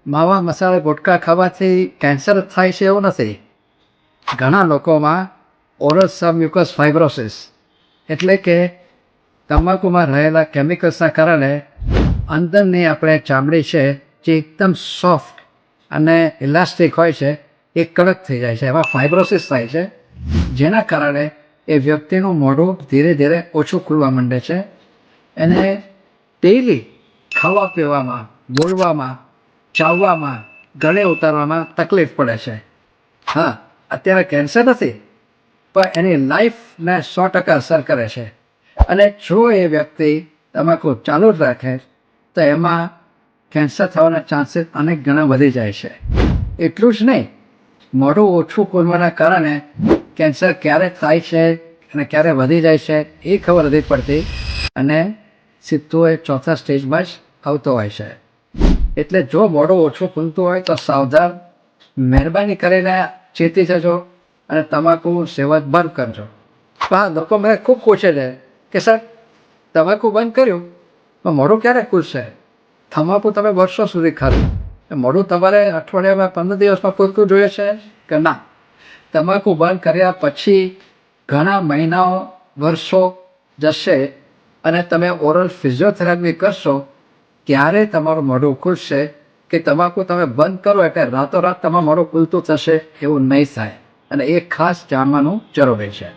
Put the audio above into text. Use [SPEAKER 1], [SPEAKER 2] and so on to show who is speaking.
[SPEAKER 1] માવા મસાલા ગુટકા ખાવાથી કેન્સર થાય છે એવું નથી. ઘણા લોકોમાં ઓરલ સબમ્યુકસ ફાઇબ્રોસિસ એટલે કે તમાકુમાં રહેલા કેમિકલ્સના કારણે અંદરની આપણે ચામડી છે જે એકદમ સોફ્ટ અને ઇલાસ્ટિક હોય છે એ કડક થઈ જાય છે, એમાં ફાઇબ્રોસિસ થાય છે, જેના કારણે એ વ્યક્તિનું મોઢું ધીરે ધીરે ઓછું ખુલવા માંડે છે. એને ડેઈલી ખાવા પીવામાં, બોલવામાં, ચાવવામાં, ગળે ઉતારવામાં તકલીફ પડે છે. હા, અત્યારે કેન્સર નથી, પણ એની લાઈફને 100% અસર કરે છે. અને જો એ વ્યક્તિ તમાકુ ચાલુ જ રાખે તો એમાં કેન્સર થવાના ચાન્સીસ અનેક ગણા વધી જાય છે. એટલું જ નહીં, મોઢું ઓછું ખોલવાના કારણે કેન્સર ક્યારે થાય છે અને ક્યારે વધી જાય છે એ ખબર નથી પડતી અને સીધું એ ચોથા સ્ટેજમાં જ આવતો હોય છે. એટલે જો મોઢું ઓછું ખુલતું હોય તો સાવધાન, મહેરબાની કરીને ચેતી જજો અને તમાકુ સેવન બંધ કરજો. હા, લોકો મને ખૂબ પૂછે છે કે સર, તમાકુ બંધ કર્યું પણ મોઢું ક્યારે ખુલશે? તમાકુ તમે વર્ષો સુધી ખાધું, મોઢું તમારે અઠવાડિયામાં 15 દિવસમાં ખુલતું જોઈએ છે કે ના? તમાકુ બંધ કર્યા પછી ઘણા મહિનાઓ, વર્ષો જશે અને તમે ઓરલ ફિઝિયોથેરાપી કરશો ત્યારે તમારું મોઢું ખુલશે. કે તમાકુ તમે બંધ કરો એટલે રાતોરાત તમારું મોઢું ખુલતું થશે એવું નહીં થાય, અને એ ખાસ જાણવાનું જરૂરી છે.